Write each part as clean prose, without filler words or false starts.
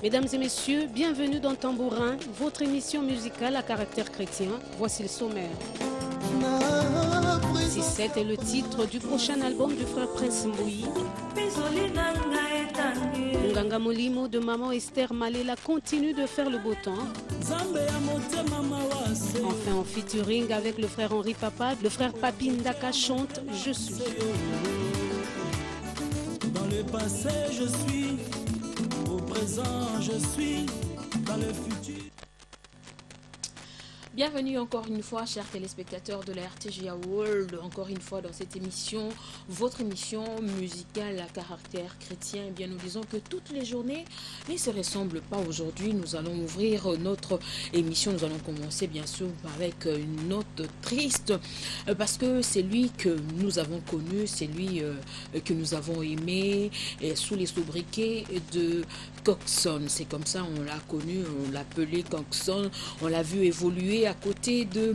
Mesdames et messieurs, bienvenue dans Tambourin, votre émission musicale à caractère chrétien. Voici le sommaire. Si c'est le titre du prochain album du frère Prince Mbouyi. Nganga Molimo de maman Esther Malela continue de faire le beau temps. Enfin en featuring avec le frère Henri Papa, le frère Papi Ndaka chante Je suis. Dans le passé je suis, au présent je suis, dans le futur. Bienvenue encore une fois, chers téléspectateurs de la RTGA World, encore une fois dans cette émission, votre émission musicale à caractère chrétien. Eh bien, nous disons que toutes les journées ne se ressemblent pas. Aujourd'hui, nous allons ouvrir notre émission. Nous allons commencer bien sûr avec une note triste parce que c'est lui que nous avons connu, c'est lui que nous avons aimé sous les sobriquets de Coxon. C'est comme ça on l'a connu, on l'appelait Coxon, on l'a vu évoluer à côté de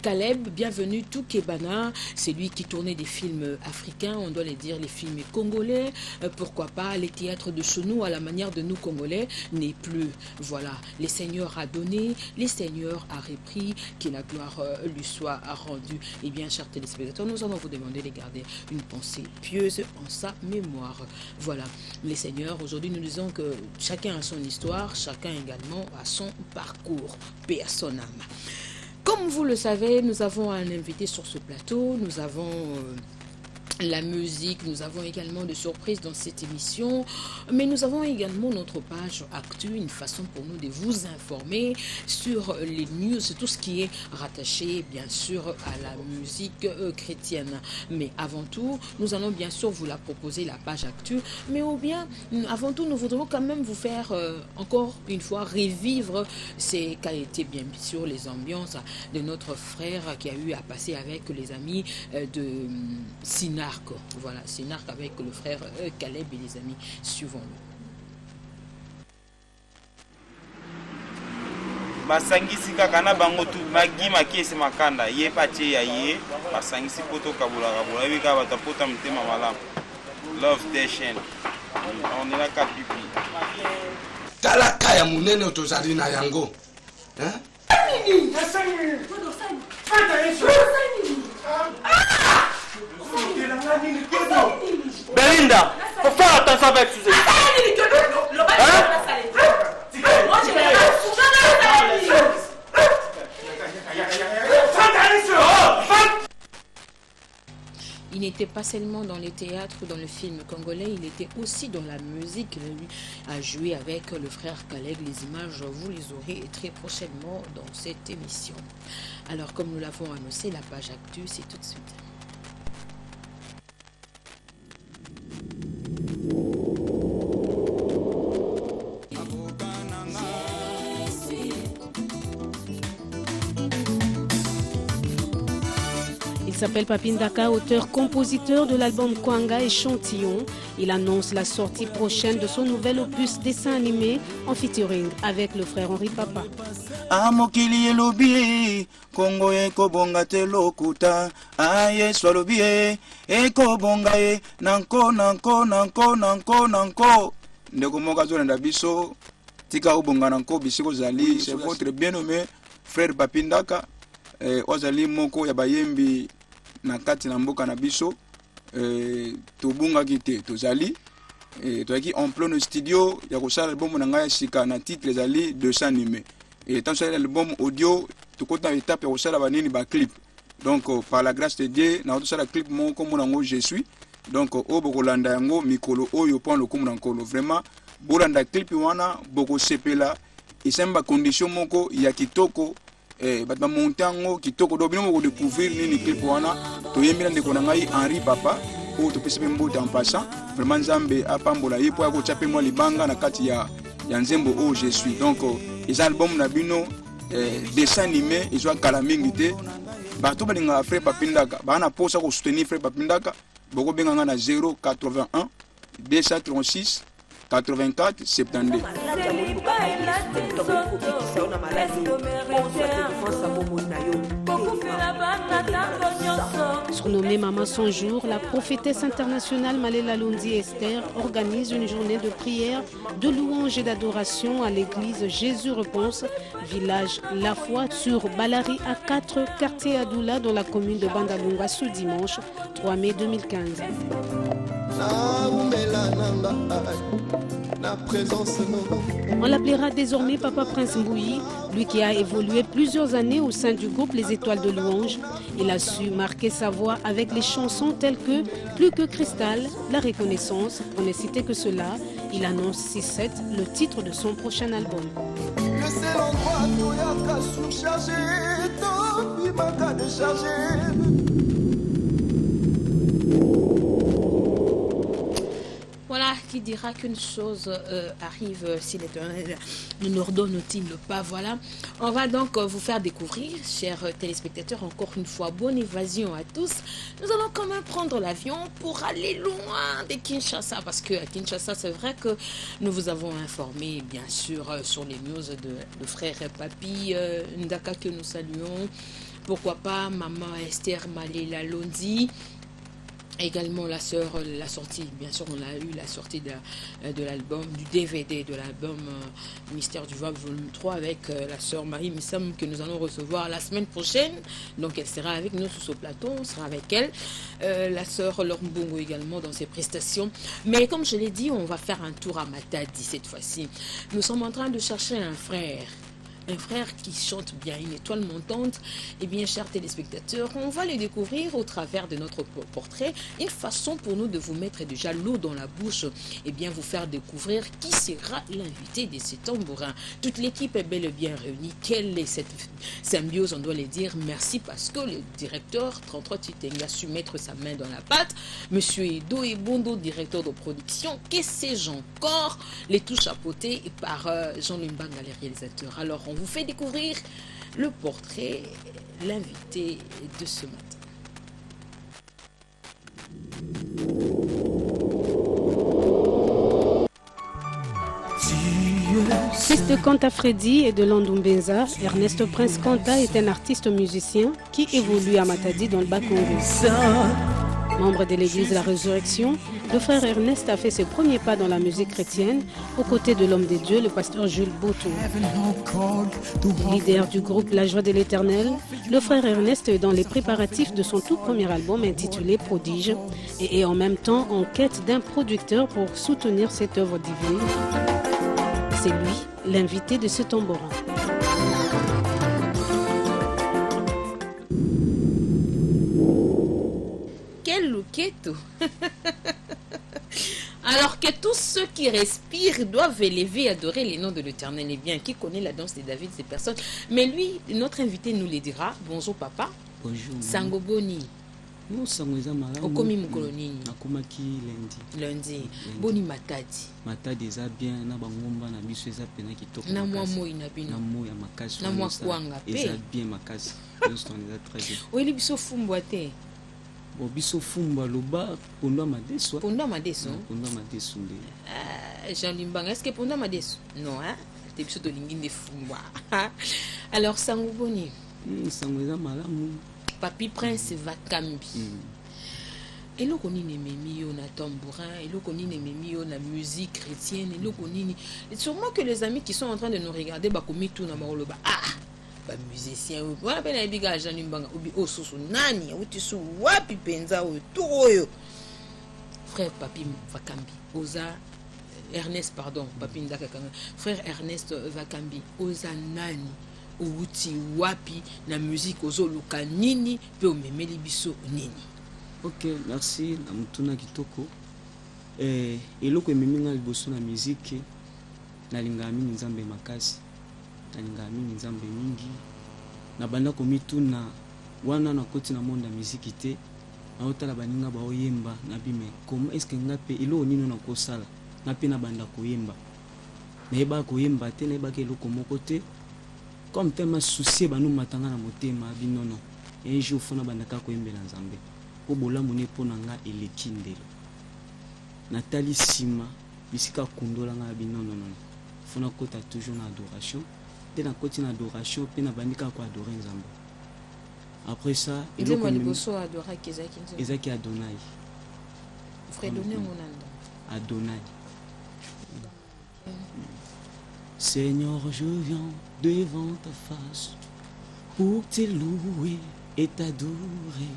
Caleb. Bienvenue Toukebana, c'est lui qui tournait des films africains, on doit les dire les films congolais, pourquoi pas les théâtres de chez nous à la manière de nous Congolais n'est plus. Voilà, les seigneurs a donné, les seigneurs a repris, que la gloire lui soit rendue. Et bien chers téléspectateurs, nous allons vous demander de garder une pensée pieuse en sa mémoire. Voilà, les seigneurs, aujourd'hui nous disons que chacun a son histoire, chacun également a son parcours, paix à son âme. Comme vous le savez, nous avons un invité sur ce plateau, nous avons la musique, nous avons également de surprises dans cette émission, mais nous avons également notre page Actu, une façon pour nous de vous informer sur les news, tout ce qui est rattaché bien sûr à la musique chrétienne. Mais avant tout, nous allons bien sûr vous la proposer, la page Actu, mais ou bien avant tout, nous voudrions quand même vous faire encore une fois revivre ce qu'a été bien sûr les ambiances de notre frère qui a eu à passer avec les amis de Sina. Voilà, c'est une arc avec le frère Caleb et les amis. Suivons-le. Basangisi kaka na bango tu magi makesi makanda ye patie ya ye basangisi poto kabula kabula bika batapota mtema malamu. Love Station. On est là kapipi. Tala kaya munene otozali na yango. Hein? Belinda, faut faire attention avec ce sujet. Il n'était pas seulement dans les théâtres ou dans le film congolais, il était aussi dans la musique. Lui a joué avec le frère Caleb. Les images, vous les aurez très prochainement dans cette émission. Alors, comme nous l'avons annoncé, la page Actu, c'est tout de suite. Il s'appelle Papi Ndaka, auteur-compositeur de l'album Kwanga Échantillon. Il annonce la sortie prochaine de son nouvel opus dessin animé en featuring avec le frère Henri Papa. Amokili elobi Kongo eko bonga te lokuta aye swalobi eko bonga nanko ndeko moka zo na biso tika obonga nanko bisiko zali c'est votre bien-nommé frère Papi Ndaka ozali moko ya bayembi na kati na mboka na biso tobunga kite tozali toaki en plein studio ya kosala album na ngai sika na titre ezali dessin animé et tant que l'album audio tout côté étape ya kosala banini ba clip donc par la grâce de Dieu na kosala clip moko monango je suis donc o bokolanda yango mikolo oyo pon le komuna nkolo vraiment bolanda clip wana boko sepela isemba condition moko ya kitoko batba montango kitoko do bino ko découvrir nini clip wana to yembina ndeko na ngai Henri Papa o to pese mbote en passant vraiment Nzambe apambola yepo ya ko chape moi libanga na kati ya nzembo o je suis donc les albums na bino dessin animé ils ont kala mingi te bato balinga frère Papi Ndaka bana posa ko soutenir frère Papi Ndaka boko benga na 081 236 84 72. Surnommée Maman 100 jours, la prophétesse internationale Malela Lundi Esther organise une journée de prière, de louange et d'adoration à l'église Jésus Réponse, village La Foi sur Balari à 4, quartier Adoula dans la commune de Bandalunga ce dimanche 3 mai 2015. On l'appellera désormais Papa Prince Mbouyi, lui qui a évolué plusieurs années au sein du groupe Les Étoiles de Louange. Il a su marquer sa voix avec les chansons telles que Plus que Cristal, La Reconnaissance. Pour ne citer que cela, il annonce 6-7 le titre de son prochain album. C'est l'endroit où il y a qu'à surcharger, tant il m'a qu'à décharger. Voilà, qui dira qu'une chose arrive si l'Éternel ne nous ordonne-t-il pas. Voilà, on va donc vous faire découvrir, chers téléspectateurs, encore une fois, bonne évasion à tous. Nous allons quand même prendre l'avion pour aller loin de Kinshasa, parce qu'à Kinshasa, c'est vrai que nous vous avons informé, bien sûr, sur les news de frère Papi Ndaka que nous saluons. Pourquoi pas maman Esther Malela Lundi. Également la sœur, la sortie, bien sûr on a eu la sortie de l'album, du DVD de l'album Mystère du Vogue volume 3 avec la sœur Marie Missam que nous allons recevoir la semaine prochaine. Donc elle sera avec nous sur ce plateau, on sera avec elle. La sœur Laure Mbongo également dans ses prestations. Mais comme je l'ai dit, on va faire un tour à Matadi cette fois-ci. Nous sommes en train de chercher un frère qui chante bien, une étoile montante. Et bien, chers téléspectateurs, on va les découvrir au travers de notre portrait. Une façon pour nous de vous mettre déjà l'eau dans la bouche et bien vous faire découvrir qui sera l'invité de ces tambourins. Toute l'équipe est bel et bien réunie. Quelle est cette symbiose? On doit les dire merci parce que le directeur 33 Titenga a su mettre sa main dans la pâte. Monsieur Edo et Bondo, directeur de production. Que sais-je encore? Les tout chapeautés par Jean Limbanga, les réalisateurs. Alors, on vous fait découvrir le portrait, l'invité de ce matin. Fils de Kanta Freddy et de Landumbenza, Ernest Prince Kanta est un artiste musicien qui évolue à Matadi dans le Bas-Congo. Membre de l'église de la Résurrection, le frère Ernest a fait ses premiers pas dans la musique chrétienne aux côtés de l'homme de Dieu, le pasteur Jules Boto. Leader du groupe La Joie de l'Éternel, le frère Ernest est dans les préparatifs de son tout premier album intitulé Prodige et est en même temps en quête d'un producteur pour soutenir cette œuvre divine. C'est lui, l'invité de ce tambourin. Quel loquetto! Alors que tous ceux qui respirent doivent élever et adorer les noms de l'Éternel. Et bien, qui connaît la danse de David, ces personnes. Mais lui, notre invité nous les dira. Bonjour papa. Bonjour. Sangoboni. Non, Sangoza Malamu. Okomi Mukolonini. Nakomaki lundi. Boni Matadi. Matadi eza bien na bangomba na biso eza pena kitoko. Na mwa moi na bino. Na moi ya makasi. Na mwa kwanga pe. Eza bien makasi. Juste on est très bien. Oeli biso fumbwate. Bon biso fumba loba pondwa madeso. Pondwa madeso. Pondwa madeso nde. Jean Limbanga, est-ce que pondwa madeso? Non hein. T'es biso to lingine fumbwa. Alors Sangoboni. Sangoza Malamu. Papi Prince Vakambi. Eloko nini memi yo na tambourin, eloko nini memi yo na musique chrétienne, eloko nini. Sûrement que les amis qui sont en train de nous regarder bakomi tout na maoloba. Ah, ba musicien ou voilà ben na biga Jean Limbanga obi osusu nani uti su wapi penza o toyo. Frère Papi Vakambi, oza Ernest pardon, Papi Ndaka Kanga. Frère Ernest Vakambi, oza nani outi wapi na musique ozoluka nini pe omemeli biso nini? Ok, merci na mutuna kitoko. Eloko ememi nga liboso na musique nalinga mingi nzambe makasi. Nalinga mingi nzambe mingi. Na banda komituna wana na koti na monde ya musique te. Na otala baninga ba oyemba na bime. Comment est-ce que nga pe eloko nini na kosala? Na pe na banda koyemba. Na eba koyemba te na eba ke eloko moko te. Comme tellement souci ba nous matanga na motema binono un jour fona bandaka ko yembela nzambe po bolamu ne pona nga elekindelo natali sima bisika kundola nga binono non fona kota toujours na adoration te na koti na adoration pe na bandika ko adorer nzambe Après ça, Nzembo liboso adoraki ezaki nzembo. ezaki Adonai. Frère donné monanda. Adonai. Seigneur, je viens devant ta face pour te louer et t'adorer,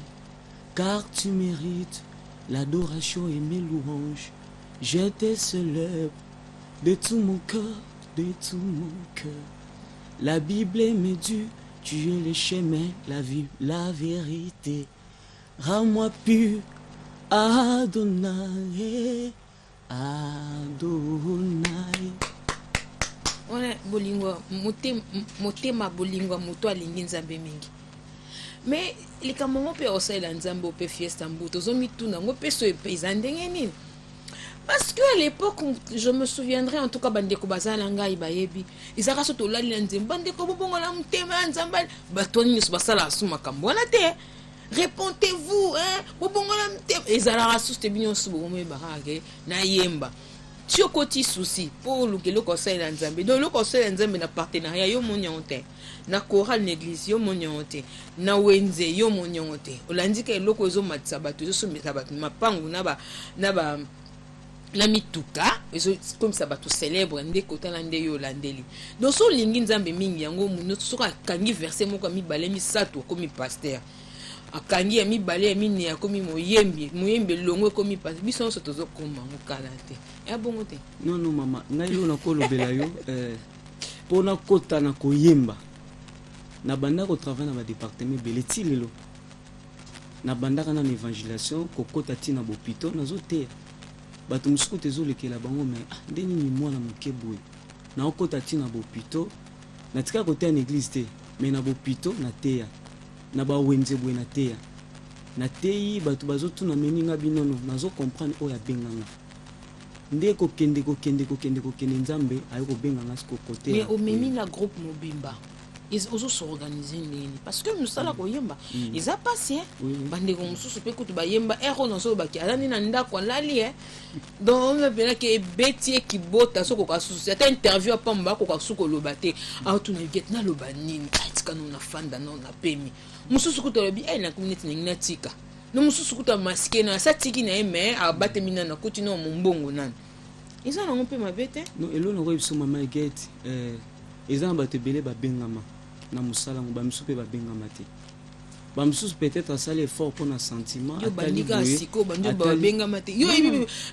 car tu mérites l'adoration et mes louanges. Je te célèbre de tout mon cœur, de tout mon cœur. La Bible me dit, tu es le chemin, la vie, la vérité. Rends-moi pur, Adonai, Adonai. Wana bolingwa motema bolingwa moto alingi nzambe mingi. Mais likambo ngo pe osala nzambe pe fiesta mbuto zomituna ngo pe so epeza ndenge nini? Parce que à l'époque, je me souviendrai en tout cas bandeko bazala ngai bayebi izaka so to lali nzembe bandeko bobongo la mutema nzamba batoni so basala su makambo na te. Répondez-vous hein bobongo la mutema ezala rasu te binyo su bomo barage na yemba. Tu as côté souci pour le conseil d'Anzambe. Donc le conseil d'Anzambe na partenariat yo monionte. Na chorale l'église yo monionte. Na wenze yo monionte. Olandi ke loko zo matsabato zo sometsabato mapangu na ba la mituka ezo comme ça bato célèbre ndé kota lande yo landeli. Donc so lingi Nzambe mingi yango muno soka kangi verset moko mi balemi sato comme pasteur. Akangi ya mibale ya mine ya komi moyembe longo komi pas biso so tozo koma ngokala te ya bongo te. Non mama ngai lo nakolobela yo pona kota na koyemba na banda ko travailler na ba département beleti lelo na banda kana na évangélisation ko kota tina bopito nazo te bato musuku tezo lekela bango mais ndeni ni mwana mukeboy na kota tina bopito na tika kote na église te mais na bopito na teya na ba wenze bwe na teya na teyi bato bazotuna meninga binono nazo comprendre oya benganga nde ko kende Nzambe ayo ko benganga siko côté mais au memi na groupe mobimba ils osent s'organiser nini parce que nous sala ko yemba ils a passé bande ko mususu pe kutu ba yemba ero no so ba ki alani na ndako lali donc on me pena ke betie ki bota so ko ka susu cette interview pa mba ko ka suko lobate a tu na vietnam lobanini atika no na fanda no na pemi mususu kutu lobi na community na tika no mususu kutu masqué na sa tiki na eme a bate mina na kutu no mbongo nani ils en ont peu ma bête non elo no ko biso mama get ils en bate belé ba bengama na musala ngo bamsu pe babengama te bamsu peut-être asali effort pour na sentiment atali siko banjo babengama te yo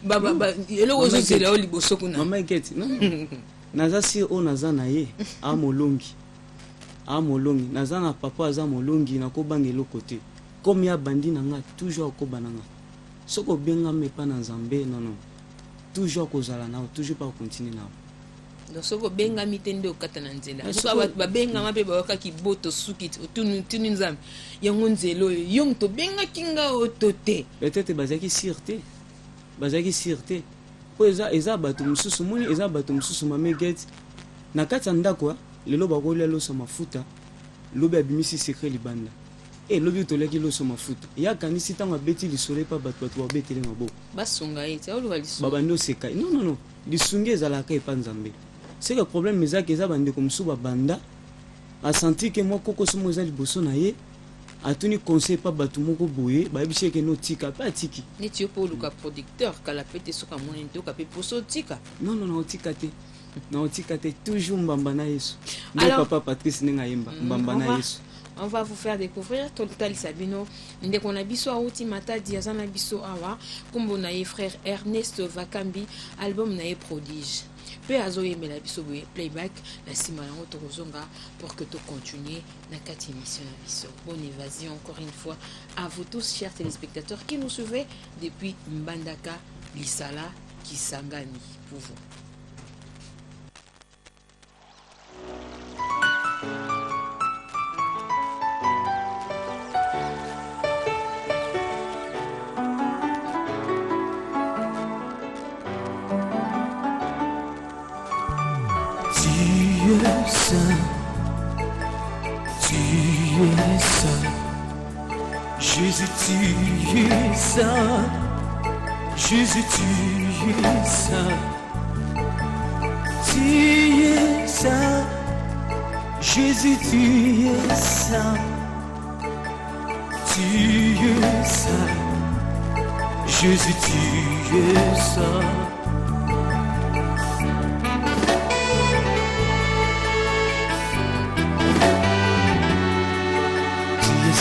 baba elo ozo zela oli bosoku na mama get non naza si o naza na ye a molongi naza na papa aza molongi na ko bangelo côté comme ya bandi na nga toujours ko bananga soko bengama pa na Nzambe non toujours ko zala na toujours pas continuer na donc soko benga mitende okata na nzela so ba benga mabe ba ki boto suki tunu Nzambe yango nzelo yong to benga kinga otote peut-être bazaki sûreté po eza bato mususu moni eza bato mususu mameget na kati ndako lelo ba kolia loso mafuta lobe abimisi secret libanda lobi toleki loso mafuta ya kanisi tanga beti lisole pa bato ba betele mabo basunga ite oluka lisunga babando seka non lisunga ezalaka epa Nzambe. C'est que le problème est que les gens comme ça banda a senti que moi koko somo za liboso na ye a tenu conseil pas batu moko boye ba biche que no tika pas tiki ni tu pour le producteur kala pete soka monento ka pe poso tika non tika te toujours mbamba na Yesu nde papa Patrice ninga yemba mbamba na Yesu. On va vous faire découvrir Total Sabino ndeko na biso auti matadi azana biso awa kombo na ye frère Ernest Vakambi album na ye prodige pe azoyemela biso boye playback na sima na ngoto kozonga pour que tu continues na 4 émissions na biso. Bonne évasion encore une fois à vous tous chers téléspectateurs qui nous suivez depuis Mbandaka Lisala Kisangani pour vous. Tu es saint, Jésus, tu es saint, Jésus, tu es saint, tu es saint, Jésus, tu es saint, tu es saint. Jésus, tu es saint.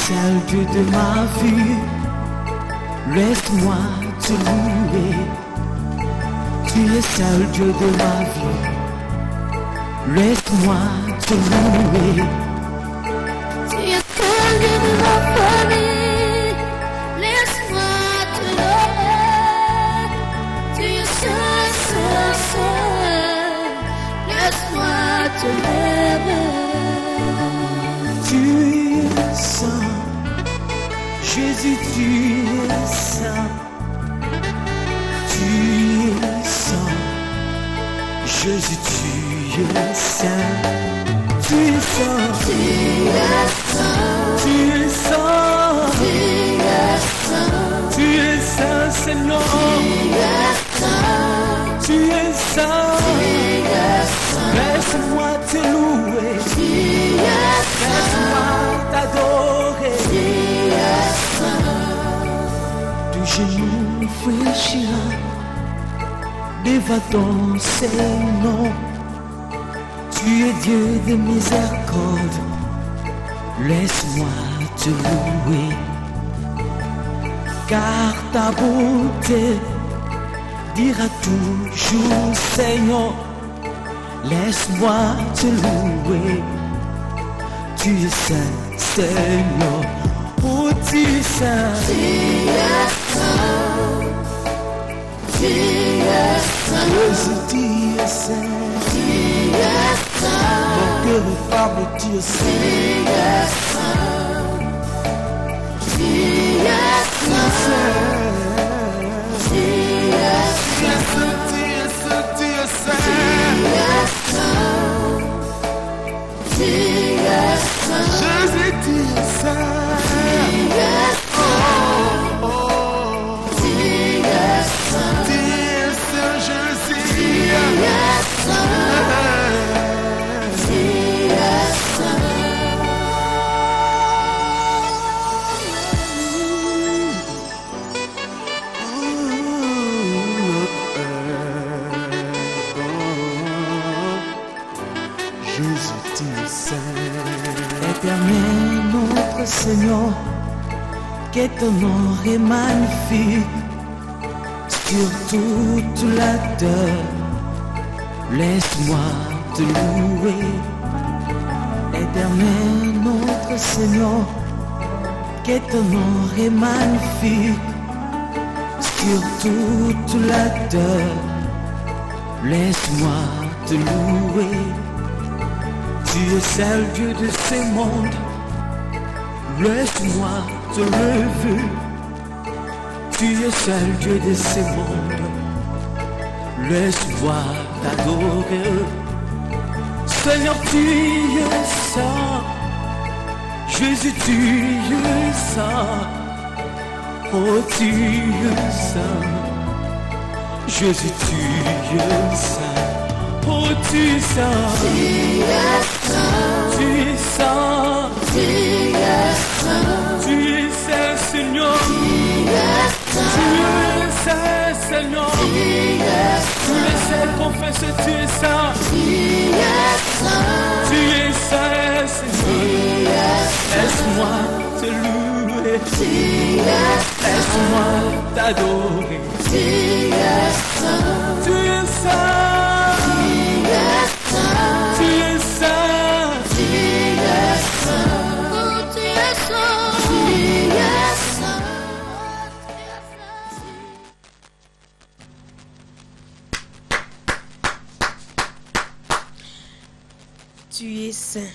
Seul Dieu de ma vie, laisse-moi te louer. Tu es seul Dieu de ma vie, laisse-moi te louer. Tu es seul Dieu de ma famille, laisse-moi te louer. Tu es seul, seul, seul, laisse-moi te louer. Tu es saint. Jésus, tu es saint, tu es saint. Jésus, tu es saint, tu es saint, tu es saint, tu es saint, Seigneur, tu es saint, laisse-moi te louer, laisse-moi t'adorer. Du genou fléchira devant ton Seigneur. Tu es Dieu de miséricorde, laisse-moi te louer. Car ta bonté dira toujours Seigneur, laisse-moi te louer. Tu es saint, Seigneur. Oh, tu es saint, tu es saint, tu es saint. Jésus, tu es saint, tu es saint. Mon cœur est femme, tu es saint, tu es saint, tu es saint, tu es saint, tu es saint, tu es saint, Jésus, tu es saint. Éternel notre Seigneur, que ton nom est magnifique sur toute la terre. Laisse-moi te louer. Éternel notre Seigneur, que ton nom est magnifique sur toute la terre. Laisse-moi te louer. Tu es seul Dieu de ce monde, laisse-moi te lever. Tu es seul Dieu de ce monde, laisse-moi t'adorer. Seigneur, tu es saint, Jésus, tu es saint. Oh, tu es saint, Jésus, tu es saint. Oh, tu es saint, tu es saint, tu es saint, tu es saint, Seigneur, tu es saint, Seigneur, tous les saints confessent, tu es saint, tu es saint, Seigneur, laisse-moi te louer, laisse-moi t'adorer, tu es saint, tu es saint. Tu es saint, tu es saint, Oh, tu es saint, tu es saint. Tu es saint.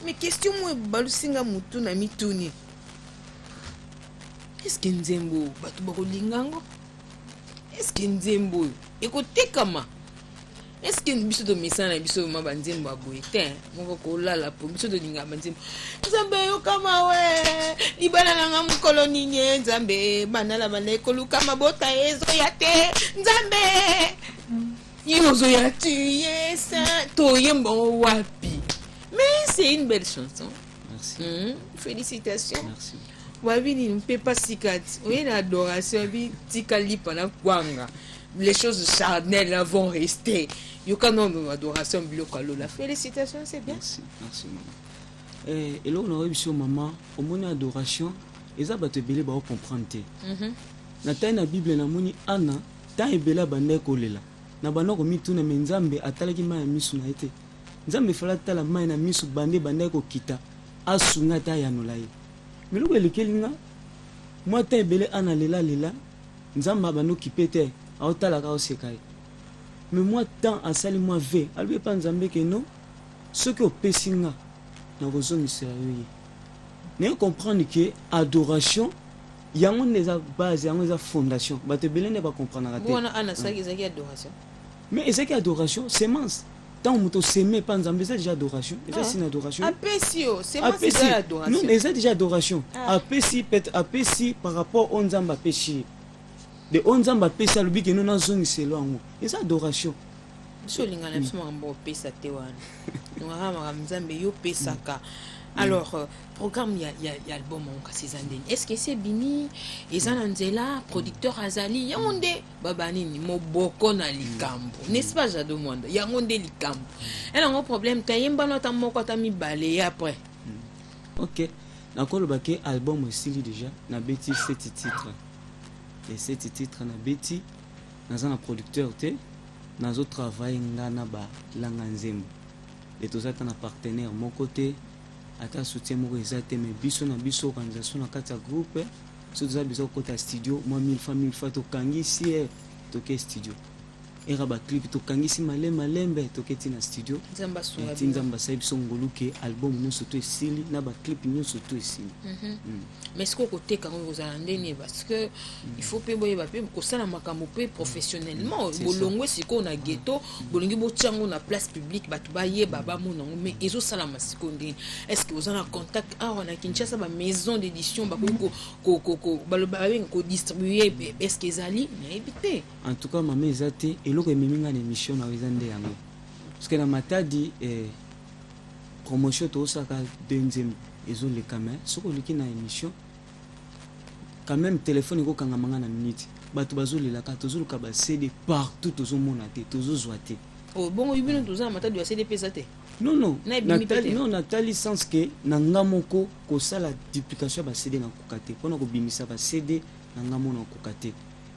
Mais question moi balusinga mutu na mituni. Est-ce que nzembo batu bakolingango? Est-ce que nzembo ekotekama? Est-ce que biso do misana biso maba nzembo aboite? Moko kolala po biso do linga nzembo. Nzambe yo kama we. Libana nanga mukolo ninye nzambe banala baleko luka mabota ezo yate. Nzambe. Yozo ya tu es saint. To yembo wapi. Mais c'est une belle chanson. Merci. Félicitations. Merci. Wabini ne peut pas sikati. Oui, une adoration, bi tikali pendant kwanga. Les choses charnelles vont rester. Yoka non adoration bilokalo. La félicitation, c'est bien. Merci maman. Et là on a eu sur maman, au moins adoration, et ça va te belé ba comprendre. Na taille na Bible na moni ana, ta ebela bande kolela. Na bana ko mituna menzambe atalaki ma misu na ete. Nzambe fala tala ma na misu bande ko kita. Asunga ta ya nolaye. Miloko elekelinga moi ta ebele ana lela nzamba bano kipete aotala ka osekai. Mais moi tant asali moi ve albe pa nzambe ke non ce que opesinga na bozo miserayo. Ne comprendre que adoration yango neza base yango neza fondation ba te belene ba comprendre raté. Bona ana saki zaki adoration. Mais ezaki adoration semence. Tant on s'aimait pas nzambe c'est déjà adoration. C'est une adoration. Apesio, c'est moi c'est déjà adoration. Non, c'est déjà adoration. Apesi peut apesi par rapport au nzamba péché. De nzamba péché le bi que nous na zone c'est là ngo. C'est adoration. So lingana biso mambo pesa te wana. Ngama nzambe yo pesaka. Alors, programme, il y a album en Kassizandeni. Est-ce que c'est Bini, Ezan Anzela, producteur Azali, Yamonde, Babanini, Moboko na Likambo. N'est-ce pas, je demande? Yamonde Likambo. Et là, un problème, Tayemba nota moko ta mi balayé après. Ok. D'accord, le baquet album aussi déjà, na Betty 7 titres. Et 7 titres na Betty, dans un producteur, dans un travail, na ba langanzembo. Et tout ça, un partenaire, mon côté. Ata soutien moko ezate mais biso na biso organisation na kati ya groupe so za biso kota studio moi 1000 fois to kangisi to ke studio era ba clip to kangisi malembe to ke tina studio nzamba sunga nzamba sa biso ngoluke album nyonso to esili na ba clip nyonso to esili. Mais ce côté quand vous allez parce que il faut pe boye ba pe ko sala makambo pe professionnellement bolongwe siko na ghetto bolongi bo tsango na place publique batu ba ye baba mona mais ezo sala masiko ndini. Est-ce que vous avez un contact on a Kinshasa ba maison d'édition ba ko baloba ko distribuer est-ce que ezali na éviter en tout cas maman ezate eloko ememinga na émission na wezande yango parce que na matadi promotion to saka deuxième ezo le caméra soko liki na émission quand même téléphone ko kanga manga na minute bato bazolela ka tozoluka ba CD partout tozomona te tozozoate. Oh bon ibino toza matadi ya CD pesate. Non Nathalie sens que nanga moko ko sala duplication ba CD na kokate pona ko bimisa ba CD nanga mona kokate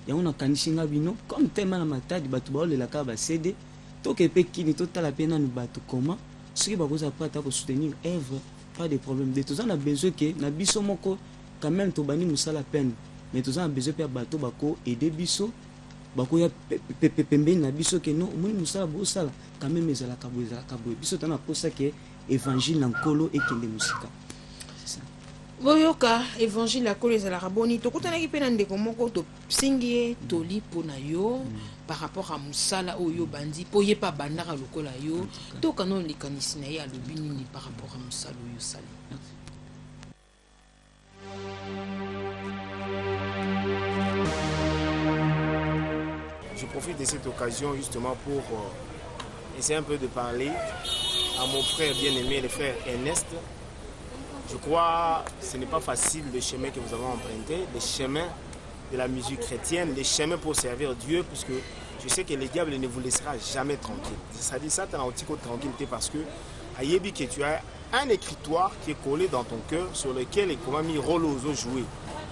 yango na kanishinga bino comme tema na matadi bato baolela ka ba CD to ke pe kini to tala pena nu bato comment ce qui ba koza prata ko soutenir œuvre pas de problème de tous on a besoin que na biso moko quand même to bani musala peine mais tous on a besoin pe bato bako aider biso bako ya pembe na biso que non moi musala bo sala quand même ezala ka biso tana posa que évangile en kolo et kende musika c'est ça. Boyoka évangile la kolo ezala raboni to kutana ki pena ndeko moko to singie to lipo na yo par rapport à musala oyo bandi po ye pa bandaka lokola yo to kanon likanisi na ya lobini ni par rapport à musala oyo sali. Je profite de cette occasion justement pour essayer un peu de parler à mon frère bien-aimé, le frère Ernest. Je crois que ce n'est pas facile le chemin que vous avez emprunté, le chemin de la musique chrétienne, le chemin pour servir Dieu, puisque je sais que le diable ne vous laissera jamais tranquille. Ça dit ça, tu as un petit coup de tranquillité parce que à Yebi que tu as un écritoire qui est collé dans ton cœur sur lequel il comment mis rôle aux autres jouer.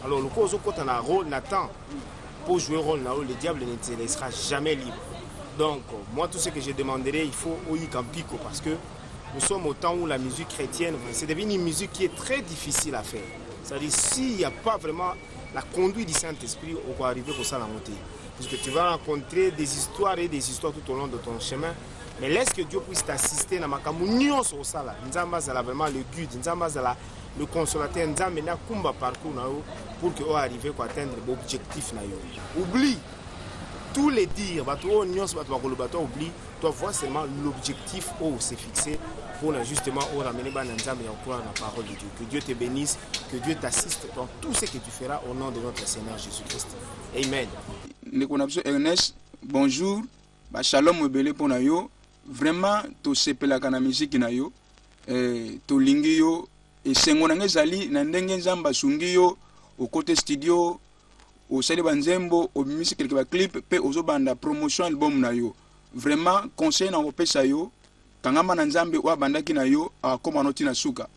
Alors le cause quand on a un rôle, Nathan, pour jouer rôle, le diable ne te laissera jamais libre. Donc moi tout ce que je demanderai, il faut oyi campiko parce que nous sommes au temps où la musique chrétienne, c'est devenu une musique qui est très difficile à faire. C'est-à-dire s'il n'y a pas vraiment la conduite du Saint-Esprit, on va arriver pour ça la montée. Parce que tu vas rencontrer des histoires et des histoires tout au long de ton chemin. Mais laisse que Dieu puisse t'assister dans ma communion sur ça. Nzamba zala vraiment le guide, Nzamba zala le consolateur, Nzamba na kumba parcours na yo pour que on arrive à atteindre l'objectif na yo. Oublie tous les dires, oublie, toi vois seulement l'objectif où c'est fixé pour justement ramener Nzamba et croire la parole de Dieu. Que Dieu te bénisse, que Dieu t'assiste dans tout ce que tu feras au nom de notre Seigneur Jésus-Christ. Amen. Ernest, bonjour. Shalom ebele pour yo. Vraiment to sepela kana musique na yo. To lingi yo esengo na ngezali na ndenge nzamba asungi yo au côté studio au sali banzembo au bimisi quelque ba clip pe ozo banda promotion album na yo vraiment conseil na opesa yo kangama na nzambe wa bandaki na yo akoma noti na suka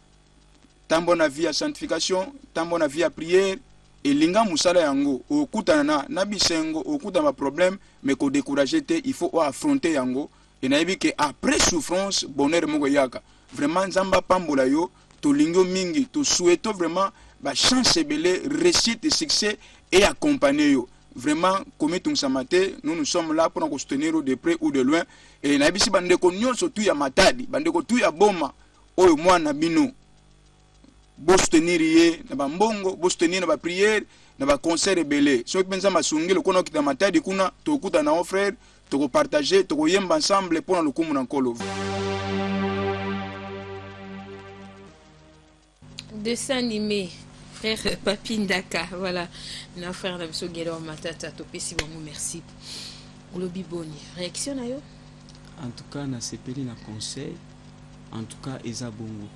tambo na via sanctification tambo na via prière elinga musala yango okutana na bisengo okuta ba problème mais ko décourager te il faut affronter yango et na yebi que après souffrance bonheur moko yaka vraiment nzamba pambola yo to lingo mingi to souhaito vraiment ba chance belé réussite et succès et accompagner yo vraiment comme tout samate nous sommes là pour nous soutenir de près ou de loin et na bisi bande ko nyonso tu ya matadi bande ko tu ya boma oyo mwana bino bo soutenir ye na ba mbongo bo soutenir na ba prière na ba concert belé so penza masungi lo kono kita matadi kuna to kuta na frère to ko partager to ko yemba ensemble pour le kumu na nkolo. Dessin animé frère Papi Ndaka, voilà. Na frère na biso Guédor Matata topesi bango merci. Olobi boni, réaction na yo? En tout cas na sepeli na conseil, en tout cas eza bongo.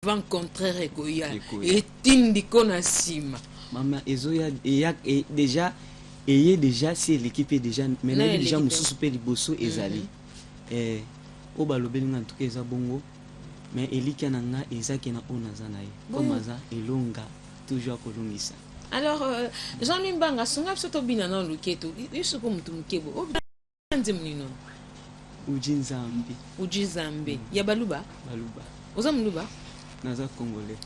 Van contraire ekoya etindi kona sima. Mama ezoya déjà et déjà c'est l'équipe est déjà maintenant déjà mususu pe liboso ezali. O balobeli en tout cas eza bongo. Mais elika nanga ezaki na onaza na ye comme aza elonga toujours kolongisa. Alors Jean Limbanga songa soto bina na luketo isuko mutu mukebo obanze munino ujinzambe ya baluba oza muluba naza congolais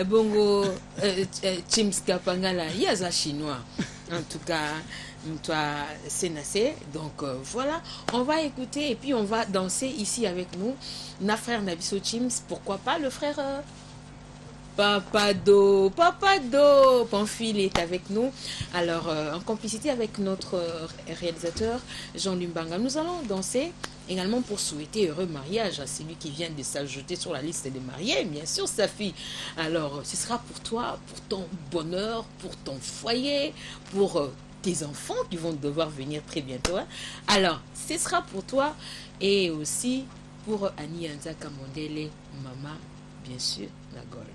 bongo Chims Kapangala yaza chinois en tout cas toi Sénacé donc voilà on va écouter et puis on va danser ici avec nous na frère Nabiso Chims, pourquoi pas le frère Papado Pamphile est avec nous alors en complicité avec notre réalisateur Jean Limbanga nous allons danser également pour souhaiter heureux mariage à celui qui vient de s'ajouter sur la liste des mariés, bien sûr sa fille. Alors ce sera pour toi, pour ton bonheur, pour ton foyer, pour tes enfants qui vont devoir venir très bientôt. Alors ce sera pour toi et aussi pour Annie Anzaka Mondele, maman, bien sûr, la Gold.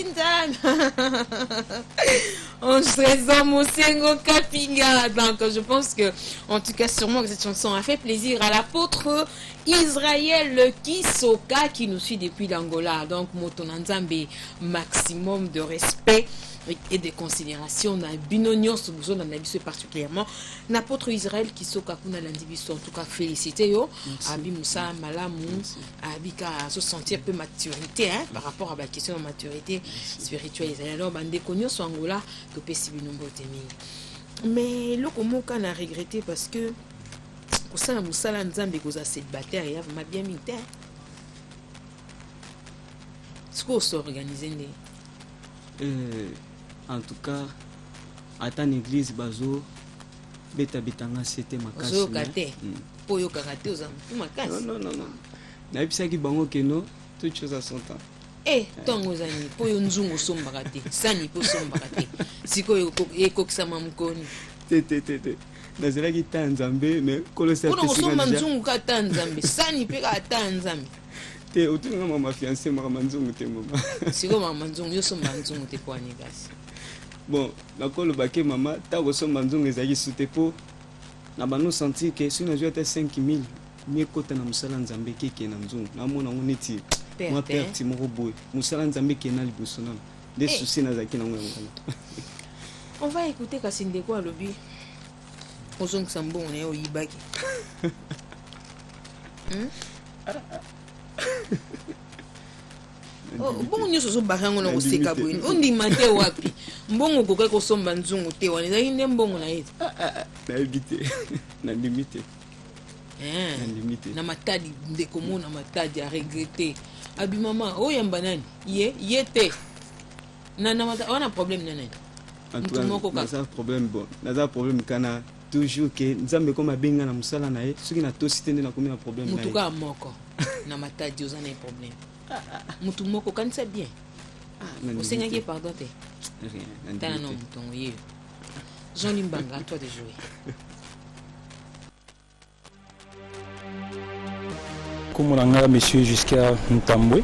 Tintam. On stresse Mosengo Kapinga. Donc je pense que, en tout cas, sûrement que cette chanson a fait plaisir à l'apôtre Israël Kisoka qui nous suit depuis l'Angola. Donc Motonanzambe, maximum de respect et de considération na binonyo sur besoin d'un avis particulièrement l'apôtre Israël Kisoka kuna l'individu en tout cas félicité yo abi Moussa Malamu abi ka se sentir un peu maturité par rapport à la question de maturité spirituelle alors bande konyo so Angola que pesi binombo temi mais le comment qu'on a regretté parce que pour ça Moussa Nzambe goza célibataire il y a vraiment bien militaire ce qu'on s'organiser en tout cas ata l'église bazo beta bitanga c'était makasi zo kate po yo kate oza makasi non na bisaki bango keno toute chose à son temps tongo zani po yo nzungu sombaka te sani po sombaka te sikoyo ekokisama mukoni te nazalaki ta nzambe mais kolo sa kuna kosomba nzungu ka ta nzambe sani pe ka ta nzambe te otunga mama fiancé mama nzungu te mama siko mama nzungu yo somba nzungu te kwa nyigasi bon nakolo bake mama ta kosomba nzungu ezali sute po na bano sentir que si na joue te 5000 mi kota na musala nzambe keke na nzungu na mona ngoneti moi perte moko boy musala nzambe kena liboso na des soucis na zaki na ngwana on va écouter Kasinde kwa lobi ozong sambo on est au yibaki mbongo nyonso ozobakango na koseka boyini ondima te wapi mbongo kokai kosomba nzungu te wana ezalaki nde mbongo na ye nayebi te nandimi te na matadi ndeko mona matadi a regrete abi mama oyamba nani ye te wana problème na nani mutu moko kaka naza problème kana toujours que nzambe koma benga na musala na ye soki na tosi te nde nakomi na problème mutu kaka moko na matadi oza na ye problème mutu moko kanisa bien osengaki pardon te tala na mutongo yeyo Jean Limbanga, à toi de jouer. Comme on a monsieur jusqu'à Ntambwe,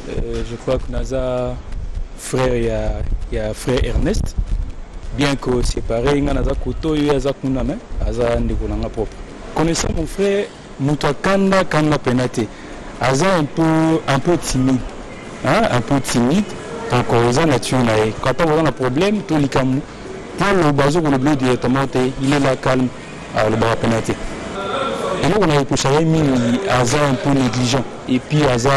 je crois que Naza frère, il y a frère Ernest, bien que c'est pareil, Naza Koto, il y a Zakuname, Aza Ndekolanga propre. Connaissant mon frère, Moutakanda Kanda Penate, Aza un peu timide, un peu timide, donc Aza nature nae. Quand on a un problème, tout les camous, pour le bazo pour le bleu directement, il est là calme, le bar Penate. Et là, on a époussé Aza un peu négligent, et puis Aza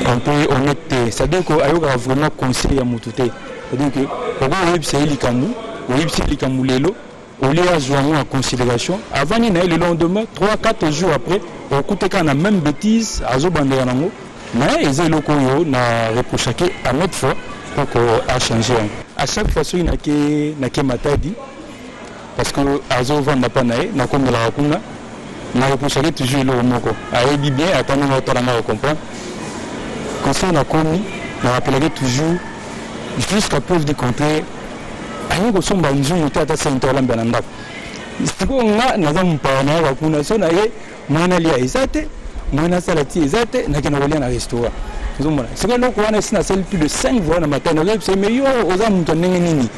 un peu honnête. C'est-à-dire qu'il a vraiment conseillé à Moutouté. C'est-à-dire que, pourquoi on a époussé les camous, on a époussé les camous lélo, on les a joué en considération. Avant, il y a le lendemain, 3-4 jours après, on a fait la même bêtise à Zobanderango, mais ils ont reproché à notre fois pour qu'on a changé. À chaque fois, il y a que Matadi, parce que Azo n'a pas naé, n'a comme la Rakuna, n'a reproché toujours le Moko. A dit bien, attendons notre temps à comprendre. Quand ça, on a commis, on rappellerait toujours, jusqu'à preuve du contraire, ayi kosomba nzungu ata sente olambela ndako siko nga naza mpana wakuna so na ye mwana lia ezate mwana salati ezate na kena kolia na restaurant zomona siko loko wana sina sel plus de 5 voix na matin na c'est meilleur oza muntu ndenge nini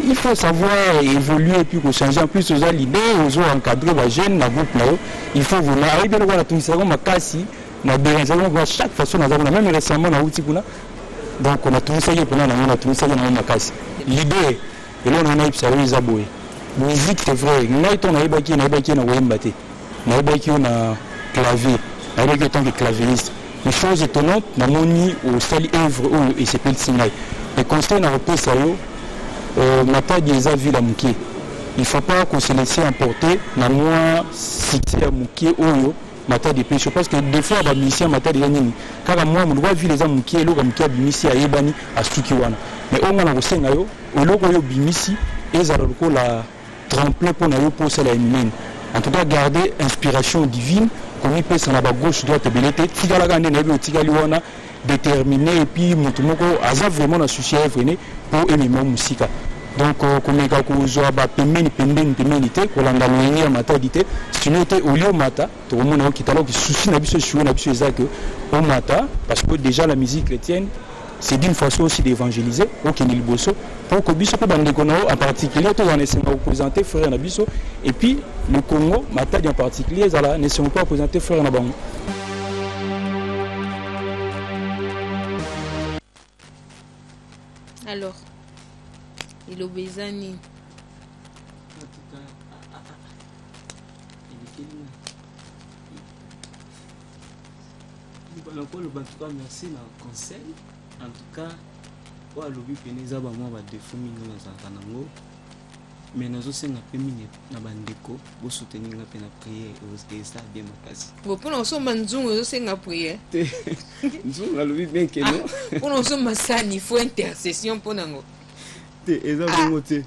il faut savoir évoluer et puis changer en plus aux l'idée aux encadrer les jeunes na groupe na yo il faut vraiment arriver le wana tunisa ko makasi na déranger ko chaque façon na za même récemment na uti kuna donc on a tout ça pour on a tout ça na makasi l'idée. Et là, on a eu ça, boy. Musique, c'est vrai. Nous avons un clavier. On a tant que clavieriste. Une chose étonnante, on a mis au sali œuvre où il s'appelle Sinaï. Le constat, on a repris ça, on n'a pas des avis à Mouké. Il ne faut pas qu'on se laisse emporter. On a moins cité à Mouké ou Mata des péchés. Parce que des fois, on a mis Mata des Yanini. Car moi, on doit vivre les Amouké, l'eau Mouké a mis à Ebani, à Stukiwana. Mais on a aussi un peu bimisi et ça la tremplin pour nous pour la humaine. En tout cas, garder inspiration divine, comme il peut s'en avoir gauche, droite et belleté, tigala gande nebe tigaliwana déterminé et puis mutumoko aza vraiment na souci vrai pour aimer ma musique. Donc comme ka ko zo ba pemeni te ko landa loyengi mata dité, sinon te olio mata, to mona ki talo ki souci na biso chou na biso ezaka o mata parce que déjà la musique chrétienne c'est d'une façon aussi d'évangéliser au Kenil Bosso pour que Bisso en particulier tout en essayant de représenter frère Nabiso et puis le Congo Matadi en particulier ils n'essayons pas de représenter frère Nabango. Alors il obézani merci na conseil en tout cas wa lobi peneza ba mwa ba défaut mingi na zantanango mais nazosenga pe mingi na bandeko bo soutenir nga pe na prière et ça bien makasi bon pour nous sommes nzungu ozosenga prière nzungu la lobi bien que non pour nous sommes sani faut intercession pour nango te eza bongo te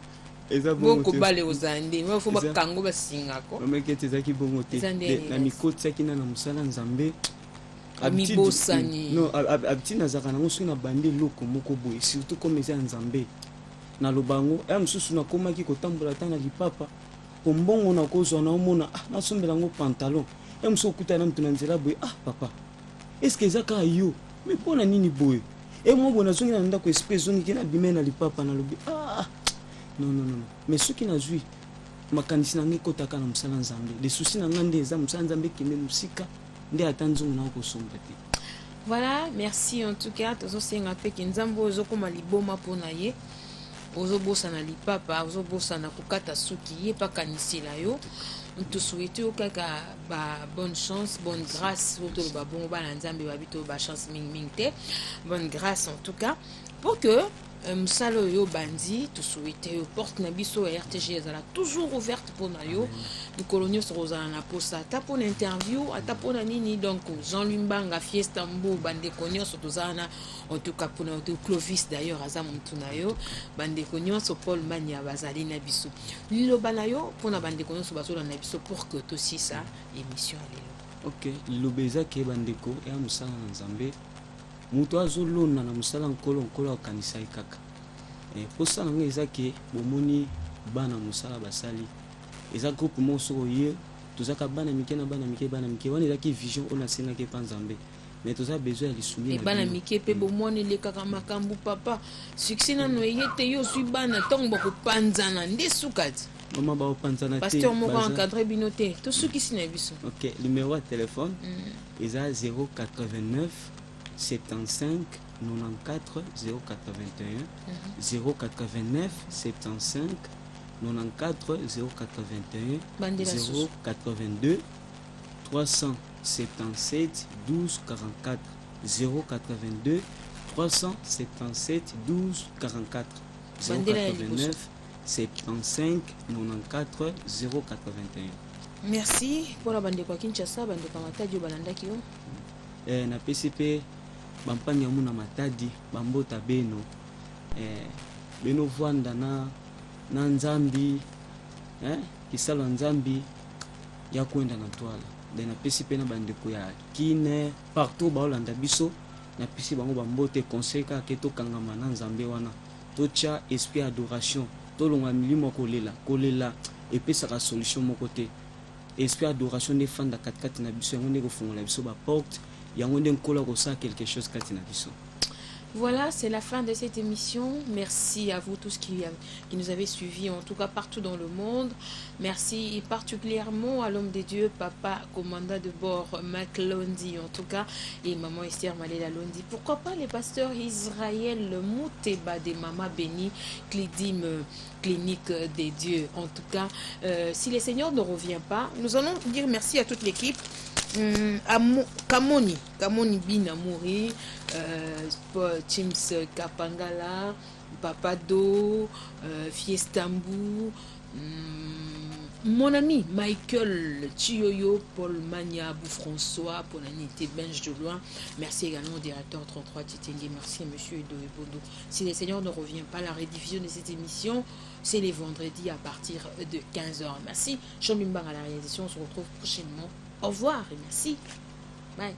eza bongo te boko bale ozande wa faut bakango basinga ko mais que te zaki bongo te na mikoti yakina na musala nzambe amibosani non abti nazaka nango soki na bande eloko moko boye surtout comme eza ya nzambe na lobango ya mosusu nakomaki kotambola ata na lipapa pombongo nakozwa naomona nasombela yango pantalon ya mosusu okuta na moto na nzela boye papa estce eza kaka yo mais mpo na nini boye mwa boye nazongi na ndako esprit ezongiki nabimai na lipapa nalobi non mais soki nazwi makanisi na ngai ekotaka na mosala nzambe lesusi na ngai nde eza mosala nzambe ekende mosika. Voilà, merci en tout cas. Tozo senga pe kinzambo ozo koma liboma pona ye. Ozo bosa na lipapa, ozo bosa na kokata suki ye pa kanisila yo. On te souhaite okaka ba bonne chance, bonne grâce autour ba bon ba nzambe ba bito ba chance mingte. Bonne grâce en tout cas pour que Msalo yo bandi tout souhaite porte na biso RTG ezala toujours ouverte pour na yo nous coloniaux rozala na posa ta pour interview ata pour na nini donc Jean-Louis Mbanga fiesta mbo bande konyoso tozana en tout cas pour na Clovis d'ailleurs azam mtuna yo bande konyoso Paul Mania bazali na biso lilo banayo pour na bande konyoso bazola na biso pour que to si ça émission lelo OK lilo beza ke bande ko ya musala na nzambe mutu azolona na musala nkolo akanisa kaka posala nga eza ke bomoni bana musala basali eza groupe moso oye tozaka bana mike wana ezaki vision ona sengaki pa nzambe mais toza besoin ya lisumi bana mike pe bomoni lekaka makambu papa succès nano eyete yo zwi bana ntongo bakopanzana nde sukati mama baopanzana te pasteur moko encadré bino te tosukisi na biso OK numéro ya téléphone eza 089 75 94 081 089 75 94 081 082 377 12 44 082 377 12 44 089 75 94 081. Merci pour la bande de Kinshasa, bande de Matadi balandaki yo. Na PCP bampanya muna Matadi bambota beno beno vwanda na nzambi kisala nzambi ya kwenda na twala de na PCP na bandeko ya kine partout baolanda biso na pisi bango bambote conseil ka keto kangama na nzambe wana tocha esprit adoration tolonga milimo kolela epesaka solution moko te esprit adoration ne fanda katikati na biso yango ndeko fungola biso ba porte yango ndeko kola ko sa quelque chose kati na biso. Voilà, c'est la fin de cette émission. Merci à vous tous qui nous avez suivis, en tout cas partout dans le monde. Merci particulièrement à l'homme de Dieu, Papa, commandant de bord, Mac Londi, en tout cas, et Maman Esther Malela Londi. Pourquoi pas les pasteurs Israël Mouteba de Mama Béni, Clidim, Clinique des Dieux. En tout cas, si le Seigneur ne revient pas, nous allons dire merci à toute l'équipe. Kamoni Binamouri, Chims Kapangala, Papado, Fiestambou, mon ami Michael Chioyo, Paul Mania, François, Ponanité Benj de loin. Merci également au directeur 33 Titengue. Merci à monsieur Edo Ebodo. Si le Seigneur ne revient pas, la rediffusion de cette émission, c'est les vendredis à partir de 15h. Merci. Jean Bimbang à la réalisation. On se retrouve prochainement. Au revoir et merci. Bye.